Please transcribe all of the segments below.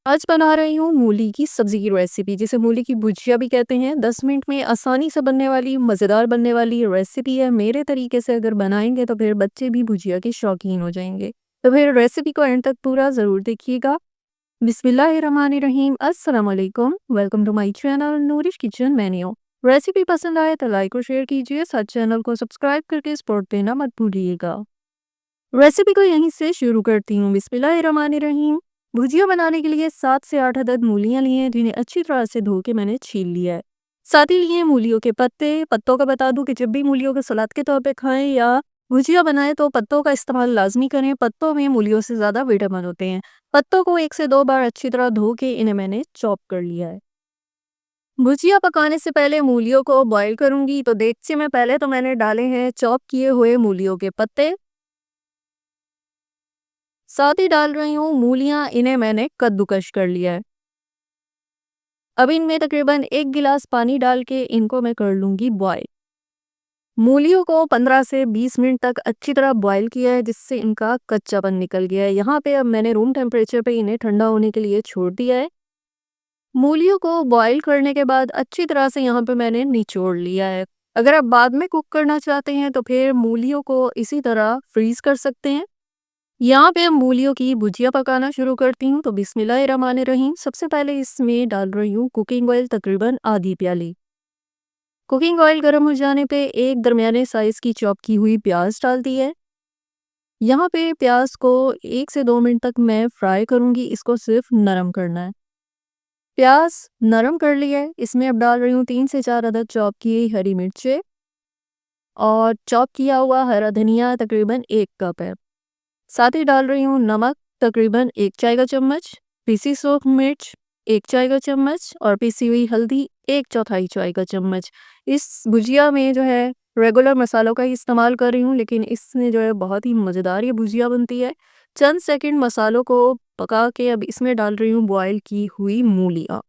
आज बना रही हूँ मूली की सब्जी की रेसिपी जिसे मूली की भुजिया भी कहते हैं। 10 मिनट में आसानी से बनने वाली मज़ेदार बनने वाली रेसिपी है। मेरे तरीके से अगर बनाएंगे तो फिर बच्चे भी भुजिया के शौकीन हो जाएंगे। तो फिर रेसिपी को एंड तक पूरा ज़रूर देखिएगा। बिस्मिल्लाहिर्रहमानिर्रहीम, अस्सलाम वालेकुम, welcome to my channel nourish kitchen menu. Recipe पसंद आए तो लाइक और शेयर कीजिए, साथ चैनल को सब्सक्राइब करके सपोर्ट देना मत भूलिएगा। रेसिपी को यहीं से शुरू करती हूँ। बिस्मिल्लाहिर्रहमानिर्रहीम। भुजिया बनाने के लिए 7 से 8 अदद मूलियाँ ली हैं, जिन्हें अच्छी तरह से धो के मैंने छील लिया है। साथ ही लिए मूलियों के पत्ते। पत्तों का बता दूं कि जब भी मूलियों को सलाद के तौर पे खाएं या भुजिया बनाएं तो पत्तों का इस्तेमाल लाजमी करें। पत्तों में मूलियों से ज़्यादा विटामिन होते हैं। पत्तों को 1 से 2 बार अच्छी तरह धो के इन्हें मैंने चॉप कर लिया है। भुजिया पकाने से पहले मूलियों को बॉईल करूंगी, तो देगची में पहले तो मैंने डाले हैं चॉप किए हुए मूलियों के पत्ते। साथ ही डाल रही हूँ मूलियाँ, इन्हें मैंने कद्दूकश कर लिया है। अब इनमें तकरीबन 1 गिलास पानी डाल के इनको मैं कर लूँगी बॉयल। मूलियों को 15 से 20 मिनट तक अच्छी तरह बॉयल किया है, जिससे इनका कच्चापन निकल गया है। यहाँ पे अब मैंने रूम टेम्परेचर पे इन्हें ठंडा होने के लिए छोड़ दिया है। मूलियों को बॉयल करने के बाद अच्छी तरह से यहाँ पे मैंने निचोड़ लिया है। अगर आप बाद में कुक करना चाहते हैं तो फिर मूलियों को इसी तरह फ्रीज कर सकते हैं। यहाँ पे हम मूलियों की भुजिया पकाना शुरू करती हूँ, तो बिस्मिल्लाहिर्रहमानिर्रहीम। सबसे पहले इसमें डाल रही हूँ कुकिंग ऑयल, तकरीबन आधी प्याली। कुकिंग ऑयल गर्म हो जाने पे एक दरमियाने साइज की चॉप की हुई प्याज डाल दी है। यहाँ पे प्याज को 1 से 2 मिनट तक मैं फ्राई करूँगी, इसको सिर्फ नरम करना है। प्याज नरम कर लिया है, इसमें अब डाल रही हूँ 3 से 4 अदद चॉप की हरी मिर्चें और चॉप किया हुआ हरा धनिया, तकरीबन 1 कप है। साथ ही डाल रही हूँ नमक, तकरीबन 1 चाय का चम्मच, पिसी सूख मिर्च 1 चाय का चम्मच और पिसी हुई हल्दी 1/4 चाय का चम्मच। इस भुजिया में जो है रेगुलर मसालों का ही इस्तेमाल कर रही हूँ, लेकिन इसमें जो है बहुत ही मज़ेदार ये भुजिया बनती है। चंद सेकंड मसालों को पका के अब इसमें डाल रही हूँ बॉयल की हुई मूलियाँ।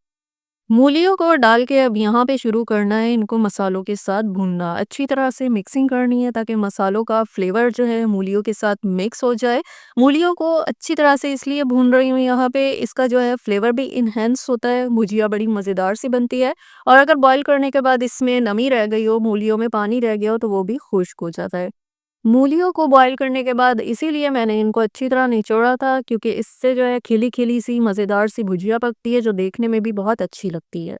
मूलियों को डाल के अब यहाँ पे शुरू करना है इनको मसालों के साथ भूनना। अच्छी तरह से मिक्सिंग करनी है ताकि मसालों का फ्लेवर जो है मूलियों के साथ मिक्स हो जाए। मूलियों को अच्छी तरह से इसलिए भून रही हूँ यहाँ पे, इसका जो है फ्लेवर भी इन्हेंस होता है, भुजिया बड़ी मज़ेदार सी बनती है। और अगर बॉईल करने के बाद इसमें नमी रह गई हो, मूलियों में पानी रह गया हो, तो वो भी खुश्क हो जाता है। मूलियों को बॉईल करने के बाद इसीलिए मैंने इनको अच्छी तरह निचोड़ा था, क्योंकि इससे जो है खिली-खिली सी मज़ेदार सी भुजिया पकती है, जो देखने में भी बहुत अच्छी लगती है।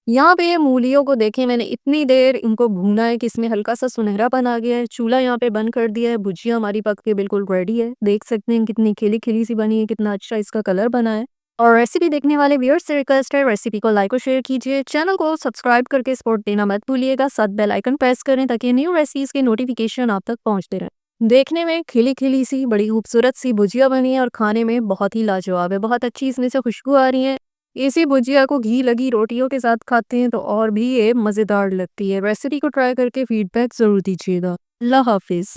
यहाँ पे मूलियों को देखें, मैंने इतनी देर इनको भूना है कि इसमें हल्का-सा सुनहरापन आ गया है। चूल्हा यहाँ पे बंद कर दिया है, भुजिया हमारी पक के बिल्कुल रेडी है। देख सकते हैं कितनी खिली-खिली सी बनी है, कितना अच्छा इसका कलर बना है। और रेसिपी देखने वाले व्यूअर्स से रिक्वेस्ट है, रेसिपी को लाइक और शेयर कीजिए। चैनल को सब्सक्राइब करके सपोर्ट देना मत भूलिएगा। साथ बेल आइकन प्रेस करें ताकि न्यू रेसिपीज़ के नोटिफिकेशन आप तक पहुँचते रहें। देखने में खिली-खिली सी बड़ी खूबसूरत सी भुजिया बनी है और खाने में बहुत ही लाजवाब है। बहुत अच्छी इसमें से खुशबू आ रही है। इसी भुजिया को घी लगी रोटियों के साथ खाते हैं तो और भी ये मज़ेदार लगती है। रेसिपी को ट्राई करके फीडबैक ज़रूर दीजिएगा। अल्लाह हाफ़िज़।